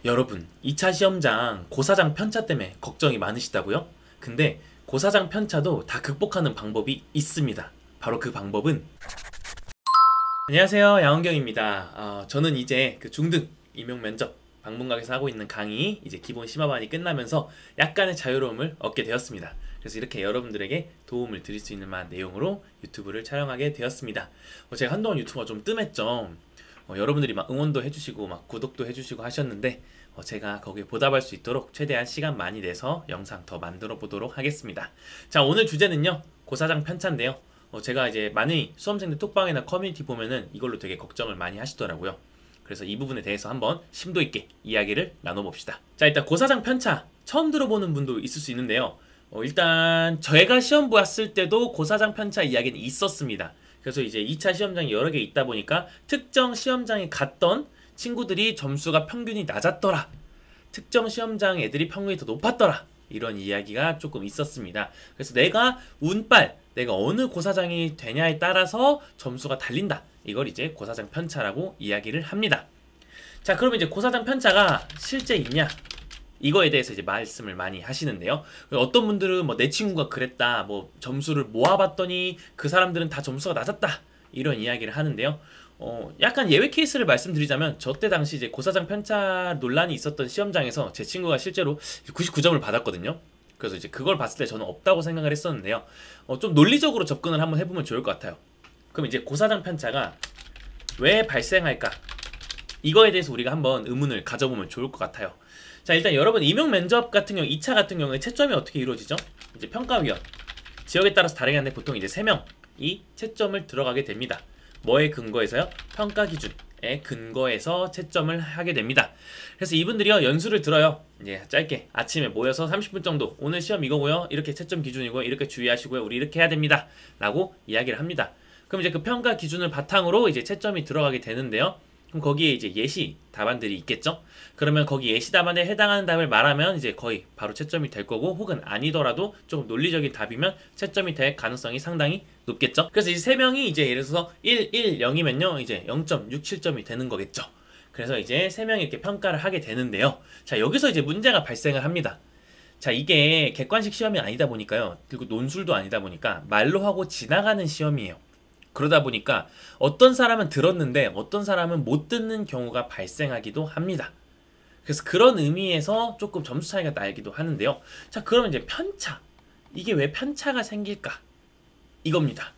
여러분, 2차 시험장 고사장 편차 때문에 걱정이 많으시다고요? 근데 고사장 편차도 다 극복하는 방법이 있습니다. 바로 그 방법은 안녕하세요, 양원경입니다. 저는 이제 그 중등 임용 면접 방문각에서 하고 있는 강의 이제 기본 심화반이 끝나면서 약간의 자유로움을 얻게 되었습니다. 그래서 이렇게 여러분들에게 도움을 드릴 수 있는 만한 내용으로 유튜브를 촬영하게 되었습니다. 제가 한동안 유튜브가 좀 뜸했죠. 여러분들이 막 응원도 해주시고 막 구독도 해주시고 하셨는데 제가 거기에 보답할 수 있도록 최대한 시간 많이 내서 영상 더 만들어 보도록 하겠습니다. 자, 오늘 주제는요, 고사장 편차인데요. 제가 이제 많이 수험생들 톡방이나 커뮤니티 보면은 이걸로 되게 걱정을 많이 하시더라고요. 그래서 이 부분에 대해서 한번 심도 있게 이야기를 나눠봅시다. 자, 일단 고사장 편차 처음 들어보는 분도 있을 수 있는데요. 일단 제가 시험 보았을 때도 고사장 편차 이야기는 있었습니다. 그래서 이제 2차 시험장이 여러 개 있다 보니까 특정 시험장에 갔던 친구들이 점수가 평균이 낮았더라, 특정 시험장 애들이 평균이 더 높았더라, 이런 이야기가 조금 있었습니다. 그래서 내가 운빨, 내가 어느 고사장이 되냐에 따라서 점수가 달린다, 이걸 이제 고사장 편차라고 이야기를 합니다. 자, 그러면 이제 고사장 편차가 실제 있냐, 이거에 대해서 이제 말씀을 많이 하시는데요. 어떤 분들은 뭐 내 친구가 그랬다, 뭐 점수를 모아봤더니 그 사람들은 다 점수가 낮았다, 이런 이야기를 하는데요. 약간 예외 케이스를 말씀드리자면, 저 때 당시 이제 고사장 편차 논란이 있었던 시험장에서 제 친구가 실제로 99점을 받았거든요. 그래서 이제 그걸 봤을 때 저는 없다고 생각을 했었는데요. 좀 논리적으로 접근을 한번 해보면 좋을 것 같아요. 그럼 이제 고사장 편차가 왜 발생할까? 이거에 대해서 우리가 한번 의문을 가져보면 좋을 것 같아요. 자, 일단 여러분, 임용 면접 같은 경우 2차 같은 경우에 채점이 어떻게 이루어지죠? 이제 평가위원, 지역에 따라서 다르긴 한데 보통 이제 3명이 채점을 들어가게 됩니다. 뭐에 근거해서요? 평가 기준에 근거해서 채점을 하게 됩니다. 그래서 이분들이요, 연수를 들어요. 이제 짧게 아침에 모여서 30분 정도, 오늘 시험 이거고요, 이렇게 채점 기준이고요, 이렇게 주의하시고요, 우리 이렇게 해야 됩니다, 라고 이야기를 합니다. 그럼 이제 그 평가 기준을 바탕으로 이제 채점이 들어가게 되는데요. 그럼 거기에 이제 예시 답안들이 있겠죠? 그러면 거기 예시 답안에 해당하는 답을 말하면 이제 거의 바로 채점이 될 거고, 혹은 아니더라도 조금 논리적인 답이면 채점이 될 가능성이 상당히 높겠죠? 그래서 이 3명이 이제 예를 들어서 1, 1, 0이면요, 이제 0.67점이 되는 거겠죠? 그래서 이제 3명이 이렇게 평가를 하게 되는데요. 자, 여기서 이제 문제가 발생을 합니다. 자, 이게 객관식 시험이 아니다 보니까요, 그리고 논술도 아니다 보니까 말로 하고 지나가는 시험이에요. 그러다 보니까 어떤 사람은 들었는데 어떤 사람은 못 듣는 경우가 발생하기도 합니다. 그래서 그런 의미에서 조금 점수 차이가 나기도 하는데요. 자, 그러면 이제 편차, 이게 왜 편차가 생길까? 이겁니다.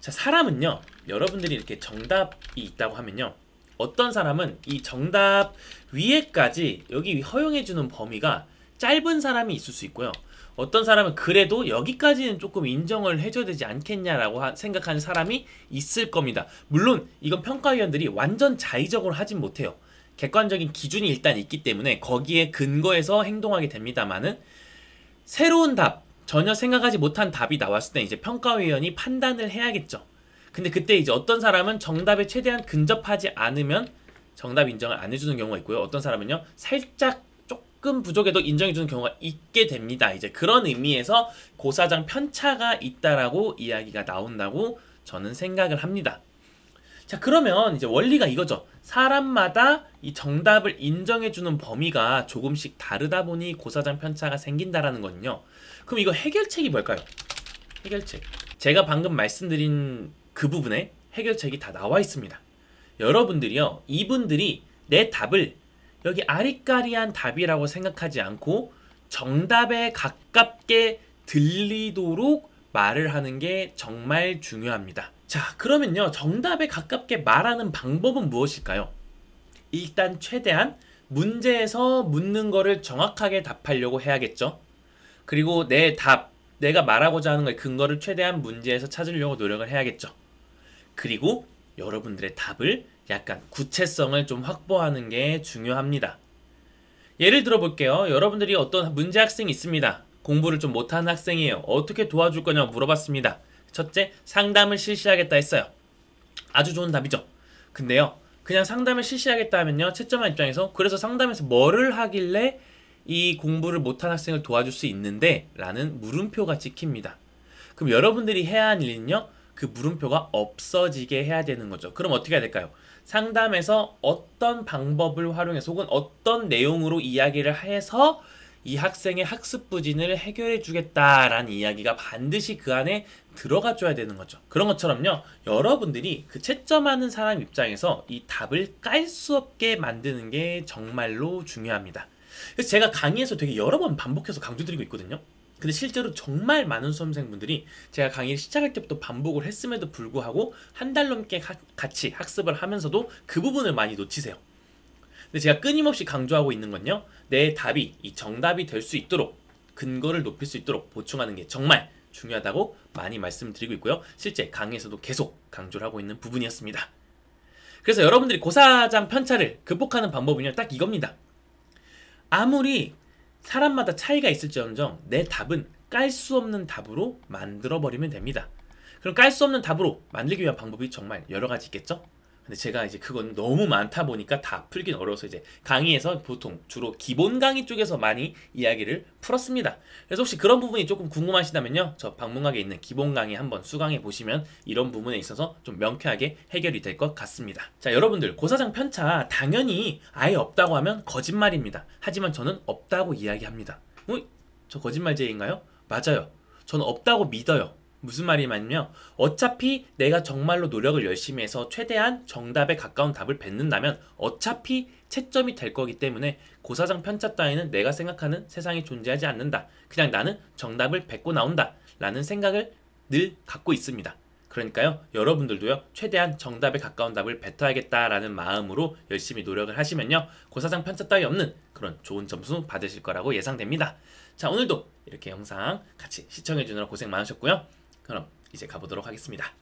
자, 사람은요, 여러분들이 이렇게 정답이 있다고 하면요, 어떤 사람은 이 정답 위에까지 여기 허용해주는 범위가 짧은 사람이 있을 수 있고요, 어떤 사람은 그래도 여기까지는 조금 인정을 해줘야 되지 않겠냐라고 생각하는 사람이 있을 겁니다. 물론 이건 평가위원들이 완전 자의적으로 하진 못해요. 객관적인 기준이 일단 있기 때문에 거기에 근거해서 행동하게 됩니다만은, 새로운 답, 전혀 생각하지 못한 답이 나왔을 때 이제 평가위원이 판단을 해야겠죠. 근데 그때 이제 어떤 사람은 정답에 최대한 근접하지 않으면 정답 인정을 안 해주는 경우가 있고요, 어떤 사람은요, 살짝 조금 부족해도 인정해주는 경우가 있게 됩니다. 이제 그런 의미에서 고사장 편차가 있다라고 이야기가 나온다고 저는 생각을 합니다. 자, 그러면 이제 원리가 이거죠. 사람마다 이 정답을 인정해주는 범위가 조금씩 다르다 보니 고사장 편차가 생긴다라는 거는요. 그럼 이거 해결책이 뭘까요? 해결책. 제가 방금 말씀드린 그 부분에 해결책이 다 나와 있습니다. 여러분들이요, 이분들이 내 답을 여기 아리까리한 답이라고 생각하지 않고 정답에 가깝게 들리도록 말을 하는 게 정말 중요합니다. 자, 그러면요, 정답에 가깝게 말하는 방법은 무엇일까요? 일단 최대한 문제에서 묻는 거를 정확하게 답하려고 해야겠죠. 그리고 내 답, 내가 말하고자 하는 거의 근거를 최대한 문제에서 찾으려고 노력을 해야겠죠. 그리고 여러분들의 답을 약간 구체성을 좀 확보하는 게 중요합니다. 예를 들어 볼게요. 여러분들이 어떤 문제 학생이 있습니다. 공부를 좀 못하는 학생이에요. 어떻게 도와줄 거냐고 물어봤습니다. 첫째, 상담을 실시하겠다 했어요. 아주 좋은 답이죠. 근데요, 그냥 상담을 실시하겠다 하면요, 채점한 입장에서 그래서 상담에서 뭐를 하길래 이 공부를 못한 학생을 도와줄 수 있는데? 라는 물음표가 찍힙니다. 그럼 여러분들이 해야 할 일은요, 그 물음표가 없어지게 해야 되는 거죠. 그럼 어떻게 해야 될까요? 상담에서 어떤 방법을 활용해서 혹은 어떤 내용으로 이야기를 해서 이 학생의 학습 부진을 해결해 주겠다라는 이야기가 반드시 그 안에 들어가 줘야 되는 거죠. 그런 것처럼요, 여러분들이 그 채점하는 사람 입장에서 이 답을 깔 수 없게 만드는 게 정말로 중요합니다. 그래서 제가 강의에서 되게 여러 번 반복해서 강조드리고 있거든요. 근데 실제로 정말 많은 수험생분들이 제가 강의를 시작할 때부터 반복을 했음에도 불구하고 한 달 넘게 같이 학습을 하면서도 그 부분을 많이 놓치세요. 근데 제가 끊임없이 강조하고 있는 건요, 내 답이 이 정답이 될 수 있도록 근거를 높일 수 있도록 보충하는 게 정말 중요하다고 많이 말씀드리고 있고요. 실제 강의에서도 계속 강조를 하고 있는 부분이었습니다. 그래서 여러분들이 고사장 편차를 극복하는 방법은요, 딱 이겁니다. 아무리 사람마다 차이가 있을지언정 내 답은 깔 수 없는 답으로 만들어버리면 됩니다. 그럼 깔 수 없는 답으로 만들기 위한 방법이 정말 여러 가지 있겠죠? 근데 제가 이제 그건 너무 많다 보니까 다 풀긴 어려워서 이제 강의에서 보통 주로 기본 강의 쪽에서 많이 이야기를 풀었습니다. 그래서 혹시 그런 부분이 조금 궁금하시다면요, 저 방문각에 있는 기본 강의 한번 수강해 보시면 이런 부분에 있어서 좀 명쾌하게 해결이 될 것 같습니다. 자, 여러분들 고사장 편차 당연히 아예 없다고 하면 거짓말입니다. 하지만 저는 없다고 이야기합니다. 저 거짓말쟁이인가요? 맞아요. 저는 없다고 믿어요. 무슨 말이냐면요, 어차피 내가 정말로 노력을 열심히 해서 최대한 정답에 가까운 답을 뱉는다면 어차피 채점이 될 거기 때문에 고사장 편차 따위는 내가 생각하는 세상에 존재하지 않는다. 그냥 나는 정답을 뱉고 나온다 라는 생각을 늘 갖고 있습니다. 그러니까요, 여러분들도요, 최대한 정답에 가까운 답을 뱉어야겠다라는 마음으로 열심히 노력을 하시면요, 고사장 편차 따위 없는 그런 좋은 점수 받으실 거라고 예상됩니다. 자, 오늘도 이렇게 영상 같이 시청해주느라 고생 많으셨고요. 그럼 이제 가보도록 하겠습니다.